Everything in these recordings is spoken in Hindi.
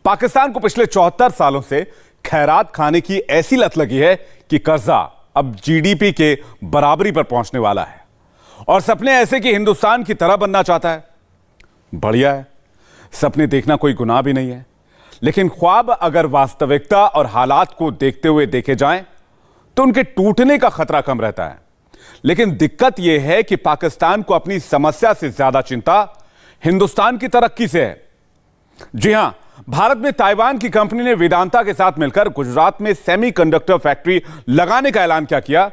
पाकिस्तान को पिछले 74 सालों से खैरात खाने की ऐसी लत लगी है कि कर्जा अब जीडीपी के बराबरी पर पहुंचने वाला है और सपने ऐसे कि हिंदुस्तान की तरह बनना चाहता है। बढ़िया है, सपने देखना कोई गुनाह भी नहीं है, लेकिन ख्वाब अगर वास्तविकता और हालात को देखते हुए देखे जाएं तो उनके टूटने का खतरा कम रहता है। लेकिन दिक्कत यह है कि पाकिस्तान को अपनी समस्या से ज्यादा चिंता हिंदुस्तान की तरक्की से है। जी हां, भारत में ताइवान की कंपनी ने वेदांता के साथ मिलकर गुजरात में सेमीकंडक्टर फैक्ट्री लगाने का ऐलान क्या किया,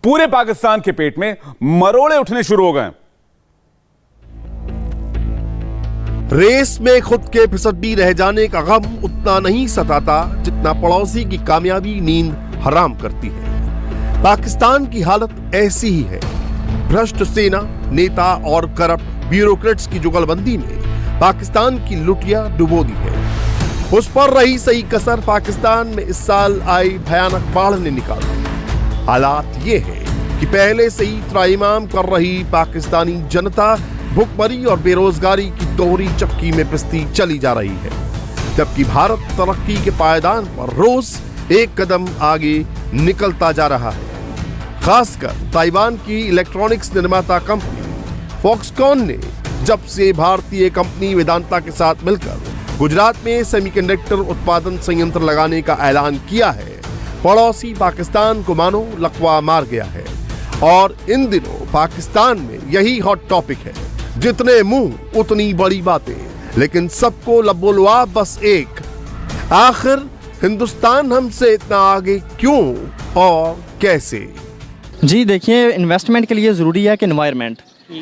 पूरे पाकिस्तान के पेट में मरोड़े उठने शुरू हो गए। रेस में खुद के फिसड्डी रह जाने का गम उतना नहीं सताता जितना पड़ोसी की कामयाबी नींद हराम करती है। पाकिस्तान की हालत ऐसी ही है। भ्रष्ट सेना, नेता और करप्ट ब्यूरोक्रेट्स की जुगलबंदी ने पाकिस्तान की लुटिया डुबो दी है। उस पर रही सही कसर पाकिस्तान में इस साल आई भयानक बाढ़ ने निकाला। हालात ये है कि पहले से ही त्राइमाम कर रही पाकिस्तानी जनता भुखमरी और बेरोजगारी की दोहरी चक्की में पिसती चली जा रही है, जबकि भारत तरक्की के पायदान पर रोज एक कदम आगे निकलता जा रहा है। खासकर ताइवान की इलेक्ट्रॉनिक्स निर्माता कंपनी फॉक्सकॉन ने जब से भारतीय कंपनी वेदांता के साथ मिलकर गुजरात में सेमीकंडक्टर उत्पादन संयंत्र लगाने का ऐलान किया है, पड़ोसी पाकिस्तान को मानो लकवा मार गया है। और इन दिनों पाकिस्तान में यही हॉट टॉपिक है। जितने मुंह उतनी बड़ी बातें, लेकिन सबको लबोलुआब बस एक, आखिर हिंदुस्तान हमसे इतना आगे क्यों और कैसे? जी देखिए, इन्वेस्टमेंट के लिए ज़रूरी है कि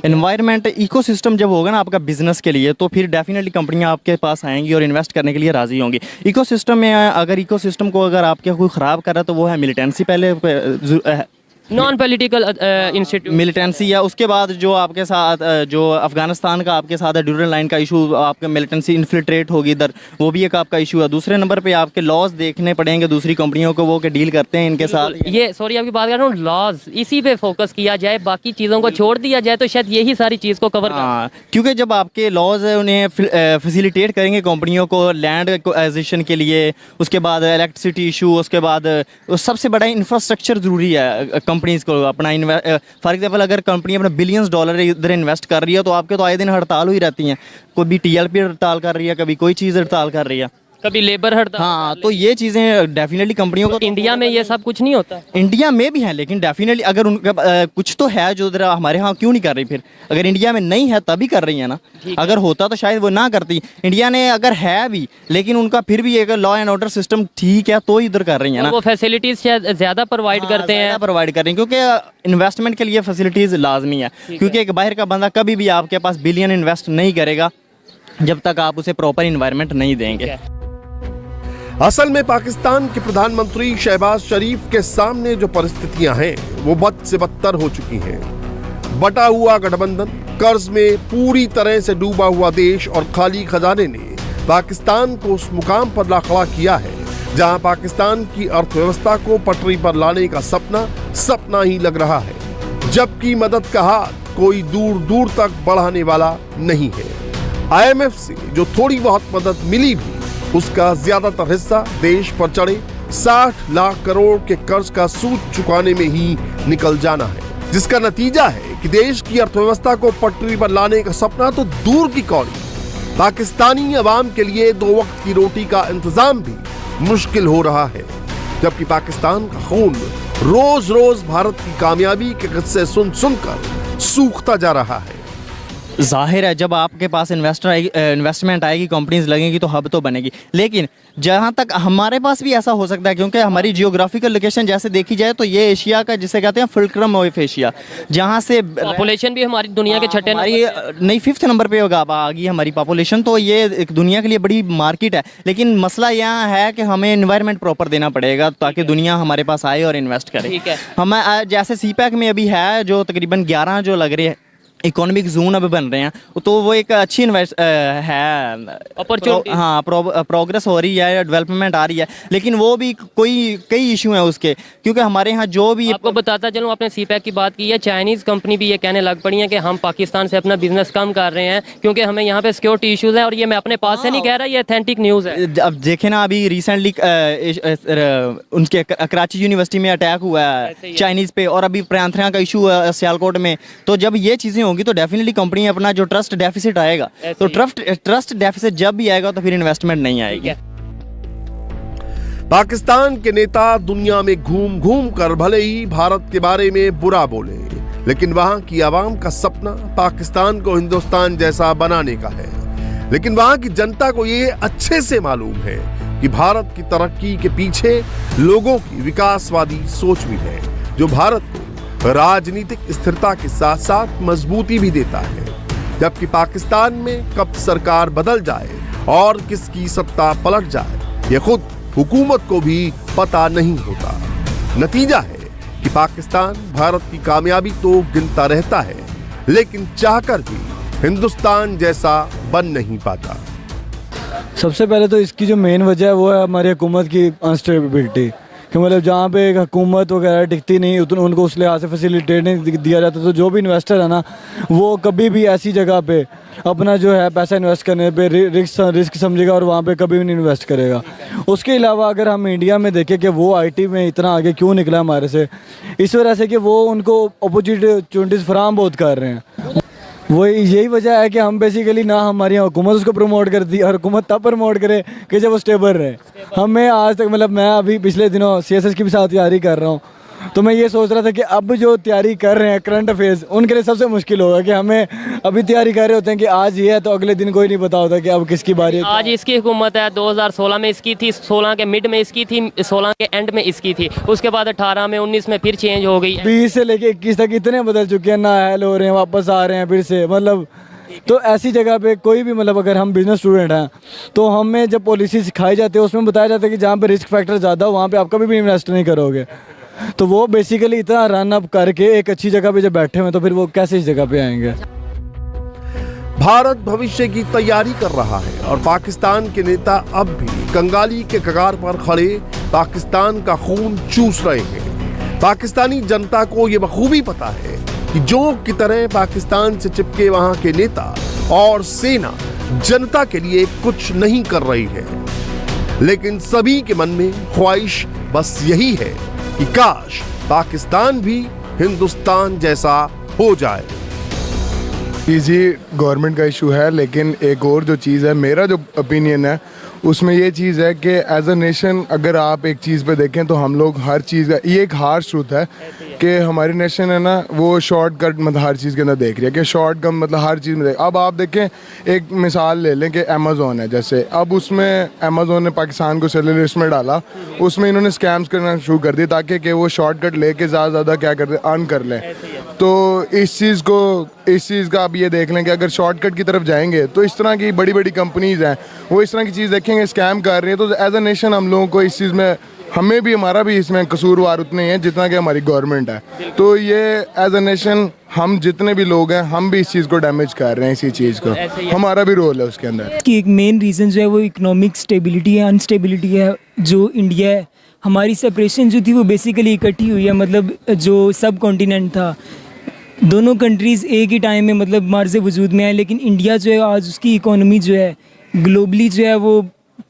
एनवायरनमेंट इकोसिस्टम जब होगा ना आपका बिजनेस के लिए, तो फिर डेफिनेटली कंपनियां आपके पास आएंगी और इन्वेस्ट करने के लिए राजी होंगी। इकोसिस्टम में अगर इकोसिस्टम को अगर आपके कोई ख़राब कर रहा है तो वो है मिलिटेंसी, पहले नॉन पॉलिटिकल इंस्टीट्यूट मिलिटेंसी, या उसके बाद जो आपके साथ जो अफगानिस्तान का आपके साथ है ड्यूरल लाइन का इशू, आपका मिलिटेंसी इन्फिल्ट्रेट होगी इधर, वो भी एक आपका इशू है। दूसरे नंबर पे आपके लॉज देखने पड़ेंगे दूसरी कंपनियों को, वो के डील करते हैं इनके साथ। ये सॉरी आपकी बात कर रहा हूँ, लॉज इसी पे फोकस किया जाए, बाकी चीज़ों को छोड़ दिया जाए तो शायद यही सारी चीज़ को कवर हाँ, क्योंकि जब आपके लॉज उन्हें फैसिलिटेट करेंगे कंपनियों को लैंड एक्विजिशन के लिए, उसके बाद इलेक्ट्रिसिटी इशू, उसके बाद सबसे बड़ा इंफ्रास्ट्रक्चर ज़रूरी है कंपनीज को अपना। फॉर एग्जांपल अगर कंपनी अपना बिलियंस डॉलर इधर इन्वेस्ट कर रही है तो आपके तो आए दिन हड़ताल हुई रहती हैं। कोई भी टीएलपी हड़ताल कर रही है, कभी कोई चीज़ हड़ताल कर रही है, कभी लेबर हड़ताल। हाँ, तो ये चीज़ें डेफिनेटली कंपनियों को। इंडिया में ये सब कुछ नहीं होता। इंडिया में भी है, लेकिन डेफिनेटली अगर उनका कुछ तो है जो जरा हमारे यहाँ क्यों नहीं कर रही। फिर अगर इंडिया में नहीं है तभी कर रही है ना, अगर होता तो शायद वो ना करती। इंडिया ने अगर है भी, लेकिन उनका फिर भी एक लॉ एंड ऑर्डर सिस्टम ठीक है तो इधर कर रही है ना। वो फैसिलिटीज शायद ज़्यादा प्रोवाइड करते हैं, प्रोवाइड कर रही हैं, क्योंकि इन्वेस्टमेंट के लिए फैसिलिटीज़ लाजमी है। क्योंकि एक बाहर का बंदा कभी भी आपके पास बिलियन इन्वेस्ट नहीं करेगा जब तक आप उसे प्रॉपर इन्वायरमेंट नहीं देंगे। असल में पाकिस्तान के प्रधानमंत्री शहबाज शरीफ के सामने जो परिस्थितियां हैं वो बद से बदतर हो चुकी हैं। बटा हुआ गठबंधन, कर्ज में पूरी तरह से डूबा हुआ देश और खाली खजाने ने पाकिस्तान को उस मुकाम पर ला खड़ा किया है जहां पाकिस्तान की अर्थव्यवस्था को पटरी पर लाने का सपना ही लग रहा है, जबकि मदद का हाथ कोई दूर दूर तक बढ़ाने वाला नहीं है। IMF से जो थोड़ी बहुत मदद मिली भी, उसका ज्यादातर हिस्सा देश पर चढ़े 60 लाख करोड़ के कर्ज का सूद चुकाने में ही निकल जाना है, जिसका नतीजा है कि देश की अर्थव्यवस्था को पटरी पर लाने का सपना तो दूर की कौड़ी, पाकिस्तानी अवाम के लिए 2 वक्त की रोटी का इंतजाम भी मुश्किल हो रहा है। जबकि पाकिस्तान का खून रोज रोज भारत की कामयाबी के किस्से सुन सुनकर सूखता जा रहा है। जाहिर है जब आपके पास इन्वेस्टमेंट आएगी, कंपनीज लगेंगी तो हब तो बनेगी। लेकिन जहाँ तक हमारे पास भी ऐसा हो सकता है, क्योंकि हमारी जियोग्राफिकल लोकेशन जैसे देखी जाए तो ये एशिया का जिसे कहते हैं फुलक्रम ऑफ एशिया, जहाँ से पॉपुलेशन भी हमारी दुनिया के छठे नहीं 5th नंबर पे होगा आ गई हमारी पॉपुलेशन, तो ये एक दुनिया के लिए बड़ी मार्केट है। लेकिन मसला यहाँ है कि हमें इन्वायरमेंट प्रॉपर देना पड़ेगा ताकि दुनिया हमारे पास आए और इन्वेस्ट करे। हम जैसे CPEC में अभी है जो तकरीबन 11 जो लग रहे हैं इकोनॉमिक जोन अब बन रहे हैं, तो वो एक अच्छी है Opportunity। हाँ, प्रोग्रेस हो रही है, डेवलपमेंट आ रही है, लेकिन वो भी कई इशू हैं उसके, क्योंकि हमारे यहाँ जो भी आपको बताता चलूँ, आपने सीपैक की बात की है, चाइनीज़ कंपनी भी ये कहने लग पड़ी है कि हम पाकिस्तान से अपना बिजनेस कम कर रहे हैं क्योंकि हमें यहाँ पे सिक्योरिटी इश्यूज हैं। और ये मैं अपने पास से नहीं कह रहा, ये ऑथेंटिक न्यूज़ है। अब देखें ना, अभी रिसेंटली उनके कराची यूनिवर्सिटी में अटैक हुआ है चाइनीज़ पे, और अभी प्रांथरा का इशू है सियालकोट में। तो जब ये चीज़ें होंगी तो डेफिनेटली कंपनी अपना जो ट्रस्ट डेफिसिट आएगा, तो ट्रस्ट डेफिसिट जब भी आएगा तो फिर इन्वेस्टमेंट नहीं आएगी। पाकिस्तान के नेता दुनिया में घूम घूम कर भले ही भारत के बारे में बुरा बोले, लेकिन वहां की आवाम का सपना पाकिस्तान को हिंदुस्तान जैसा बनाने का है। लेकिन वहां की जनता को ये अच्छे से मालूम है कि भारत की तरक्की के पीछे लोगों की विकासवादी सोच भी है, जो भारत को राजनीतिक स्थिरता के साथ साथ मजबूती भी देता है। जबकि पाकिस्तान में कब सरकार बदल जाए और किसकी सत्ता पलट जाए, ये खुद हुकूमत को भी पता नहीं होता। नतीजा है कि पाकिस्तान भारत की कामयाबी तो गिनता रहता है, लेकिन चाहकर भी हिंदुस्तान जैसा बन नहीं पाता। सबसे पहले तो इसकी जो मेन वजह है वो है हमारी हुकूमत की अनस्टेबिलिटी, कि मतलब जहाँ पे एक हुकूमत वगैरह टिकती नहीं, उनको उस लिहाज से फैसिलिटेट नहीं दिया जाता, तो जो भी इन्वेस्टर है ना, वो कभी भी ऐसी जगह पे अपना जो है पैसा इन्वेस्ट करने पे रिस्क समझेगा और वहाँ पे कभी भी नहीं इन्वेस्ट करेगा। उसके अलावा अगर हम इंडिया में देखें कि वो आईटी में इतना आगे क्यों निकला हमारे से, इस वजह से कि वो उनको अपॉर्चुनिटीज़ फराहम बहुत कर रहे हैं। वो यही वजह है कि हम बेसिकली ना हमारी हुकूमत उसको प्रमोट करती है, और हुकूमत तब प्रमोट करे कि जब वो स्टेबल रहे। हमें आज तक, मतलब मैं अभी पिछले दिनों CSS की भी साथ तैयारी कर रहा हूँ, तो मैं ये सोच रहा था कि अब जो तैयारी कर रहे हैं करंट अफेयर्स, उनके लिए सबसे मुश्किल होगा कि हमें अभी तैयारी कर रहे होते हैं कि आज ये है तो अगले दिन कोई नहीं पता होता कि अब किसकी बारी है। आज इसकी हुकूमत है, 2016 में इसकी थी, 16 के मिड में इसकी थी, 16 के एंड में इसकी थी, उसके बाद 18 में 19 में फिर चेंज हो गई। 20 से लेके 21 तक इतने बदल चुके हैं, ना हेल हो रहे हैं, वापस आ रहे हैं फिर से, मतलब। तो ऐसी जगह पे कोई भी, मतलब अगर हम बिजनेस स्टूडेंट हैं तो हमें जब पॉलिसी सिखाई जाती है उसमें बताया जाता है कि जहाँ पे रिस्क फैक्टर ज़्यादा हो वहाँ पे आप कभी भी इन्वेस्ट नहीं करोगे। तो वो बेसिकली इतना रन अप करके एक अच्छी जगह पे जब बैठे हुए तो फिर वो कैसे इस जगह पे आएंगे। भारत भविष्य की तैयारी कर रहा है और पाकिस्तान के नेता अब भी कंगाली के कगार पर खड़े पाकिस्तान का खून चूस रहे हैं। पाकिस्तानी जनता को ये बखूबी पता है कि जोंक की तरह पाकिस्तान से चिपके वहां के नेता और सेना जनता के लिए कुछ नहीं कर रही है, लेकिन सभी के मन में ख्वाहिश बस यही है कि काश पाकिस्तान भी हिंदुस्तान जैसा हो जाए। जी गवर्नमेंट का इशू है, लेकिन एक और जो चीज़ है, मेरा जो ओपिनियन है उसमें ये चीज़ है कि एज अ नेशन अगर आप एक चीज़ पे देखें तो हम लोग हर चीज़ का, ये एक हार्श ट्रूथ है कि हमारी नेशन है ना वो शॉर्टकट मतलब हर चीज़ के अंदर देख रही है कि शॉर्टकट मतलब हर चीज़ में देख। अब आप देखें, एक मिसाल ले लें कि अमेज़ोन है, जैसे अब उसमें अमेज़ोन ने पाकिस्तान को सेलर लिस्ट में डाला, उसमें इन्होंने स्कैम्स करना शुरू कर दिए ताकि कि वो शॉर्टकट लेके ज़्यादा क्या कर अर्न कर लें। तो इस चीज़ का आप ये देख लें कि अगर शॉर्टकट की तरफ जाएंगे तो इस तरह की बड़ी बड़ी कंपनीज हैं वो इस तरह की चीज़ देखेंगे, स्कैम कर रही है। तो एज अ नेशन हम लोगों को इस चीज़ में, हमें भी, हमारा भी इसमें कसूरवार उतने ही है जितना कि हमारी गवर्नमेंट है। तो ये एज अ नेशन हम जितने भी लोग हैं हम भी इस चीज़ को डैमेज कर रहे हैं, इसी चीज़ को, हमारा भी रोल है उसके अंदर। कि एक मेन रीज़न जो है वो इकोनॉमिक स्टेबिलिटी है, अनस्टेबिलिटी है। जो इंडिया है, हमारी सेपरेशन जो थी वो बेसिकली इकट्ठी हुई है, मतलब जो सब कॉन्टिनेंट था, दोनों कंट्रीज़ एक ही टाइम में मतलब मार्ज़ वजूद में आए, लेकिन इंडिया जो है आज उसकी इकोनॉमी जो है ग्लोबली जो है वो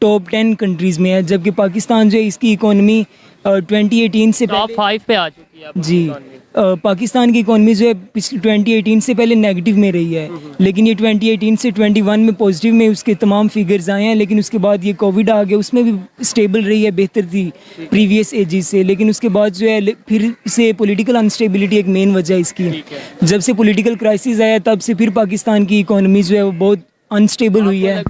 टॉप 10 कंट्रीज़ में है, जबकि पाकिस्तान जो है इसकी इकोनॉमी 2018 से टॉप 5 पे आ चुकी है जी। पाकिस्तान की इकोनॉमी जो है पिछले 2018 से पहले नेगेटिव में रही है, लेकिन ये 2018 से 21 में पॉजिटिव में उसके तमाम फिगर्स आए हैं। लेकिन उसके बाद ये कोविड आ गया, उसमें भी स्टेबल रही है, बेहतर थी प्रीवियस एजेस से। लेकिन उसके बाद जो है फिर से पॉलिटिकल अनस्टेबिलिटी एक मेन वजह इसकी। जब से पॉलिटिकल क्राइसिस आया तब से फिर पाकिस्तान की इकोनॉमी जो है वो बहुत अनस्टेबल हुई है।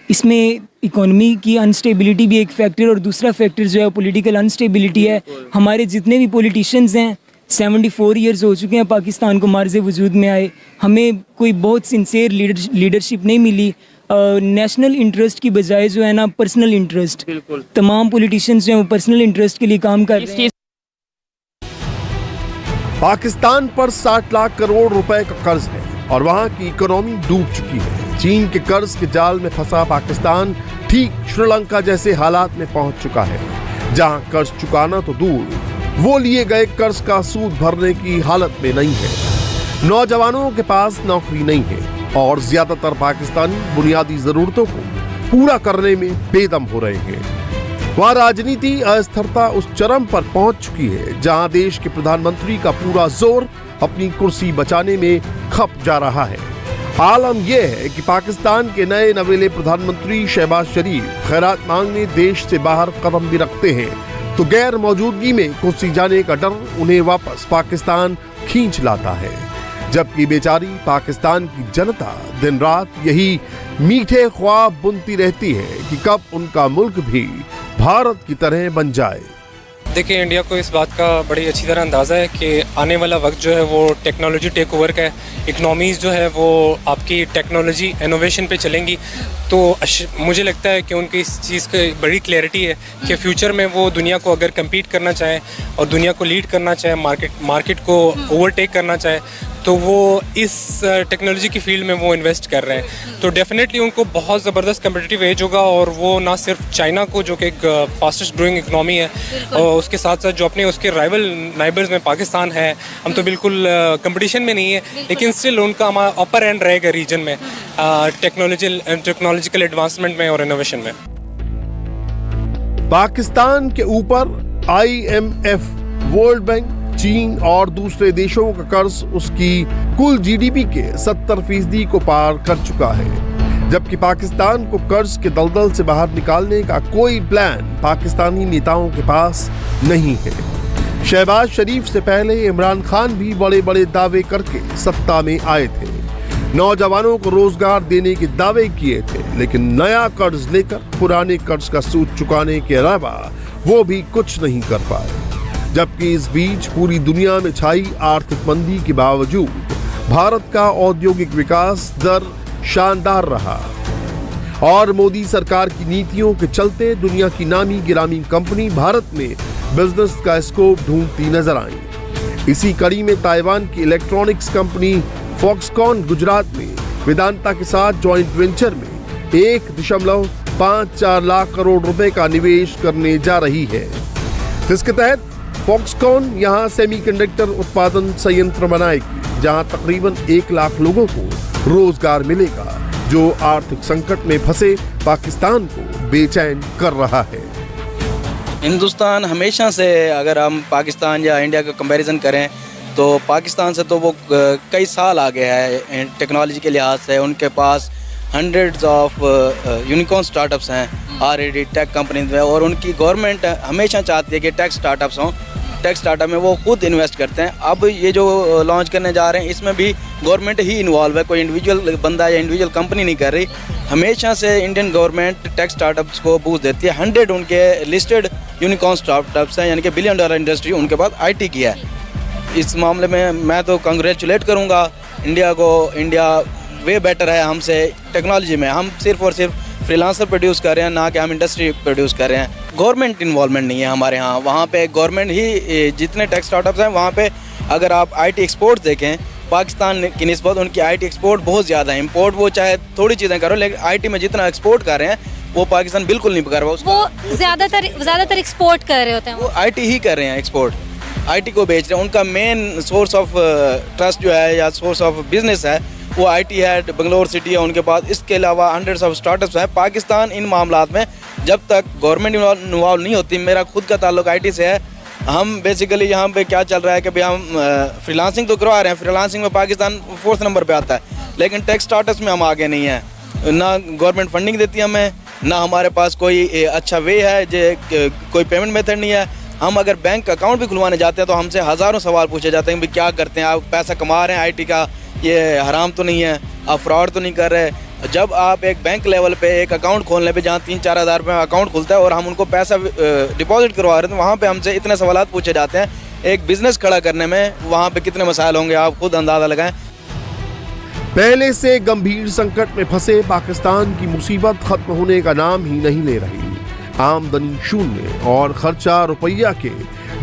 इसमें इकोनॉमी की अनस्टेबिलिटी भी एक फैक्टर, और दूसरा फैक्टर जो है पॉलिटिकल अनस्टेबिलिटी है। हमारे जितने भी पॉलिटिशियंस हैं 74 ईयर्स हो चुके हैं पाकिस्तान को मार्ज़ वजूद में आए, हमें कोई बहुत सिंसियर लीडरशिप नहीं मिली। नेशनल इंटरेस्ट की बजाय जो है ना पर्सनल इंटरेस्ट, तमाम पॉलिटिशियंस जो हैं वो पर्सनल इंटरेस्ट के लिए काम कर रहे हैं। पाकिस्तान पर 60 लाख करोड़ रुपए का कर्ज है और वहां की इकोनॉमी डूब चुकी है। चीन के कर्ज के जाल में फंसा पाकिस्तान ठीक श्रीलंका जैसे हालात में पहुंच चुका है, जहां कर्ज चुकाना तो दूर, वो लिए गए कर्ज का सूद भरने की हालत में नहीं है। नौजवानों के पास नौकरी नहीं है और ज्यादातर पाकिस्तानी बुनियादी जरूरतों को पूरा करने में बेदम हो रहे हैं। वहां राजनीति अस्थिरता उस चरम पर पहुंच चुकी है जहां देश के प्रधानमंत्री का पूरा जोर अपनी कुर्सी बचाने में खप जा रहा है। आलम यह है कि पाकिस्तान के नए नवेले प्रधानमंत्री शहबाज शरीफ खैरात मांगने देश से बाहर कदम भी रखते हैं तो गैर मौजूदगी में कुर्सी जाने का डर उन्हें वापस पाकिस्तान खींच लाता है, जबकि बेचारी पाकिस्तान की जनता दिन रात यही मीठे ख्वाब बुनती रहती है कि कब उनका मुल्क भी भारत की तरह बन जाए। देखिए, इंडिया को इस बात का बड़ी अच्छी तरह अंदाज़ा है कि आने वाला वक्त जो है वो टेक्नोलॉजी टेक ओवर का है। इकनॉमीज़ जो है वो आपकी टेक्नोलॉजी इनोवेशन पे चलेंगी, तो मुझे लगता है कि उनकी इस चीज़ की बड़ी क्लैरिटी है कि फ्यूचर में वो दुनिया को अगर कम्पीट करना चाहें और दुनिया को लीड करना चाहें, मार्केट को ओवरटेक करना चाहें, तो वो इस टेक्नोलॉजी की फील्ड में वो इन्वेस्ट कर रहे हैं। तो डेफिनेटली उनको बहुत ज़बरदस्त कम्पिटिटिव एज होगा और वो ना सिर्फ चाइना को, जो कि एक फास्टेस्ट ग्रोइंग इकनॉमी है, और उसके साथ साथ जो अपने उसके राइवल नाइबर्स में पाकिस्तान है, हम तो बिल्कुल कंपटीशन में नहीं है, लेकिन स्टिल उनका अपर एंड रहेगा रीजन में टेक्नोलॉजिकल एडवांसमेंट में और इनोवेशन में। पाकिस्तान के ऊपर IMF, वर्ल्ड बैंक, चीन और दूसरे देशों का कर्ज उसकी कुल GDP के 70% को पार कर चुका है, जबकि पाकिस्तान को कर्ज के दलदल से बाहर निकालने का कोई प्लान पाकिस्तानी नेताओं के पास नहीं है। शहबाज शरीफ से पहले इमरान खान भी बड़े बड़े दावे करके सत्ता में आए थे, नौजवानों को रोजगार देने के दावे किए थे, लेकिन नया कर्ज लेकर पुराने कर्ज का सूद चुकाने के अलावा वो भी कुछ नहीं कर पाए। जबकि इस बीच पूरी दुनिया में छाई आर्थिक मंदी के बावजूद भारत का औद्योगिक विकास दर शानदार रहा और मोदी सरकार की नीतियों के चलते दुनिया की नामी गिरामी कंपनी भारत में बिजनेस का स्कोप ढूंढती नजर आई। इसी कड़ी में ताइवान की इलेक्ट्रॉनिक्स कंपनी फॉक्सकॉन गुजरात में वेदांता के साथ जॉइंट वेंचर में 1.54 लाख करोड़ रुपए का निवेश करने जा रही है, जिसके तहत फॉक्सकॉन यहां सेमीकंडक्टर उत्पादन संयंत्र बनाएगी, जहां तकरीबन 1 लाख लोगों को रोजगार मिलेगा, जो आर्थिक संकट में फंसे पाकिस्तान को बेचैन कर रहा है। हिंदुस्तान हमेशा से, अगर हम पाकिस्तान या इंडिया का कंपैरिजन करें तो पाकिस्तान से तो वो कई साल आगे है टेक्नोलॉजी के लिहाज से। उनके पास हंड्रेड्स ऑफ यूनिकॉर्न स्टार्टअप्स हैं ऑलरेडी टेक कंपनीज में, और उनकी गवर्नमेंट हमेशा चाहती है कि टेक स्टार्टअप्स हों। टेक स्टार्टअप में वो खुद इन्वेस्ट करते हैं। अब ये जो लॉन्च करने जा रहे हैं इसमें भी गवर्नमेंट ही इन्वॉल्व है, कोई इंडिविजुअल बंदा या इंडिविजुअल कंपनी नहीं कर रही। हमेशा से इंडियन गवर्नमेंट टेक स्टार्टअप्स को बूस्ट देती है। 100 उनके लिस्टेड यूनिकॉर्न स्टार्टअप्स हैं, यानी कि $1 बिलियन इंडस्ट्री उनके पास IT की है। इस मामले में मैं तो कांग्रेचुलेट करूँगा इंडिया को। इंडिया वे बेटर है हमसे टेक्नोलॉजी में। हम सिर्फ और सिर्फ फ्रीलांसर प्रोड्यूस कर रहे हैं, ना कि हम इंडस्ट्री प्रोड्यूस कर रहे हैं। गवर्नमेंट इन्वॉल्वमेंट नहीं है हमारे यहाँ। वहाँ पे गवर्नमेंट ही, जितने टेक स्टार्टअप्स हैं वहाँ पे अगर आप IT एक्सपोर्ट देखें पाकिस्तान की निस्बत उनकी IT एक्सपोर्ट बहुत ज़्यादा है। इम्पोर्ट वो चाहे थोड़ी चीज़ें करो, लेकिन IT में जितना एक्सपोर्ट कर रहे हैं वो पाकिस्तान बिल्कुल नहीं कर रहा। वो ज़्यादातर एक्सपोर्ट कर रहे होते हैं, वो IT ही कर रहे हैं एक्सपोर्ट, IT को बेच रहे हैं। उनका मेन सोर्स ऑफ ट्रस्ट जो है या सोर्स ऑफ बिजनेस है वो IT है, बेंगलोर सिटी है उनके पास। इसके अलावा हंड्रेड्स ऑफ स्टार्टअप्स हैं। पाकिस्तान इन मामलात में जब तक गवर्नमेंट इन्वॉल्व नहीं होती, मेरा खुद का ताल्लुक IT से है। हम बेसिकली यहाँ पे क्या चल रहा है कि भाई हम फ्रीलांसिंग तो करवा रहे हैं, फ्रीलांसिंग में पाकिस्तान 4th नंबर पे आता है, लेकिन टेक स्टार्टअप्स में हम आगे नहीं हैं। ना गवर्नमेंट फंडिंग देती है हमें, ना हमारे पास कोई अच्छा वे है, कोई पेमेंट मेथड नहीं है। हम अगर बैंक अकाउंट भी खुलवाने जाते हैं तो हमसे हज़ारों सवाल पूछे जाते हैं, भाई क्या करते हैं आप, पैसा कमा रहे हैं IT का, ये हराम तो नहीं है, आप फ्रॉड तो नहीं कर रहे। जब आप एक बैंक लेवल पे एक अकाउंट खोलने पे जहाँ 3-4 हज़ार रुपये अकाउंट खुलता है और हम उनको पैसा डिपॉजिट करवा रहे हैं, तो वहाँ पे हमसे इतने सवाल पूछे जाते हैं। एक बिजनेस खड़ा करने में वहाँ पे कितने मसाइल होंगे आप खुद अंदाज़ा लगाएं। पहले से गंभीर संकट में फंसे पाकिस्तान की मुसीबत खत्म होने का नाम ही नहीं ले रही। आमदनी शून्य और खर्चा रुपया के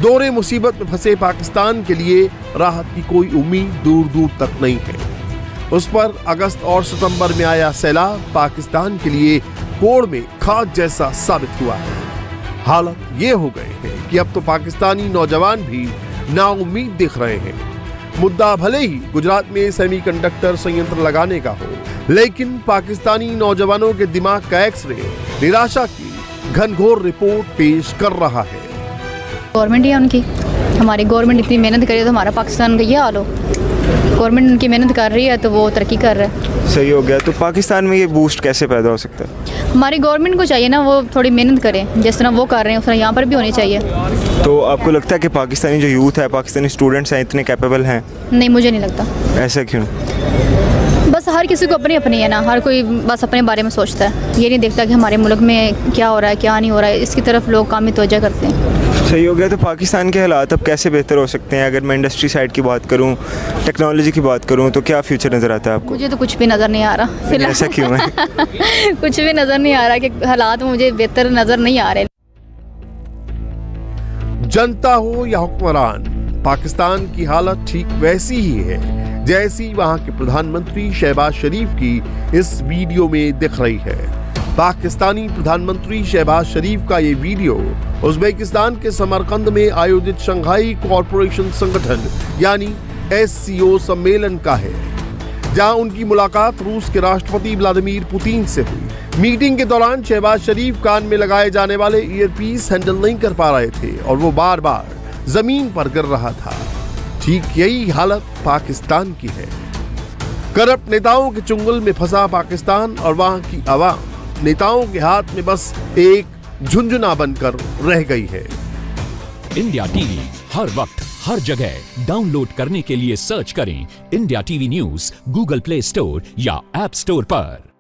दौरे मुसीबत में फंसे पाकिस्तान के लिए राहत की कोई उम्मीद दूर दूर तक नहीं है। उस पर अगस्त और सितंबर में आया सैलाब पाकिस्तान के लिए कोड़ में खाद जैसा साबित हुआ है। हालत ये हो गए हैं कि अब तो पाकिस्तानी नौजवान भी नाउम्मीद दिख रहे हैं। मुद्दा भले ही गुजरात में सेमीकंडक्टर संयंत्र लगाने का हो, लेकिन पाकिस्तानी नौजवानों के दिमाग का एक्सरे निराशा की घनघोर रिपोर्ट पेश कर रहा है। गवर्नमेंट है उनकी, हमारी गवर्नमेंट इतनी मेहनत करे तो हमारा पाकिस्तान का ये हाल हो। गवर्नमेंट उनकी मेहनत कर रही है तो वो तरक्की कर रहा है। सही हो गया, तो पाकिस्तान में ये बूस्ट कैसे पैदा हो सकता है? हमारी गवर्नमेंट को चाहिए ना वो थोड़ी मेहनत करे, जिस तरह वो कर रहे हैं उस तरह यहाँ पर भी होनी चाहिए। तो आपको लगता है कि पाकिस्तानी जो यूथ है, पाकिस्तानी स्टूडेंट्स हैं, इतने कैपेबल हैं? नहीं, मुझे नहीं लगता। ऐसा क्यों? बस हर किसी को अपनी अपनी है ना, हर कोई बस अपने बारे में सोचता है, ये नहीं देखता कि हमारे मुल्क में क्या हो रहा है क्या नहीं हो रहा है, इसकी तरफ लोग कामी तवज्जो करते हैं। सही हो गया, तो पाकिस्तान के हालात अब कैसे बेहतर हो सकते हैं? अगर मैं इंडस्ट्री साइड की बात करूं, टेक्नोलॉजी की बात करूं, तो क्या फ्यूचर नज़र आता है आपको? मुझे तो कुछ भी नज़र नहीं आ रहा फिलहाल। ऐसा क्यों है? कुछ भी नज़र नहीं आ रहा कि हालात मुझे बेहतर नज़र नहीं आ रहे। जनता हो या हुक्मरान, पाकिस्तान की हालत ठीक वैसी ही है जैसी वहां के प्रधानमंत्री शहबाज शरीफ की इस वीडियो में दिख रही है। पाकिस्तानी प्रधानमंत्री शहबाज शरीफ का ये वीडियो उज्बेकिस्तान के समरकंद में आयोजित शंघाई कोऑपरेशन संगठन यानी SCO सम्मेलन का है, जहां उनकी मुलाकात रूस के राष्ट्रपति व्लादिमीर पुतिन से हुई। मीटिंग के दौरान शहबाज शरीफ कान में लगाए जाने वाले ईयरपीस हैंडल नहीं कर पा रहे थे और वो बार बार जमीन पर गिर रहा था। ठीक यही हालत पाकिस्तान की है। करप्ट नेताओं के चुंगल में फंसा पाकिस्तान और वहां की आवाम नेताओं के हाथ में बस एक झुंझुना बनकर रह गई है। इंडिया टीवी हर वक्त हर जगह डाउनलोड करने के लिए सर्च करें India TV news Google play store या ऐप स्टोर पर।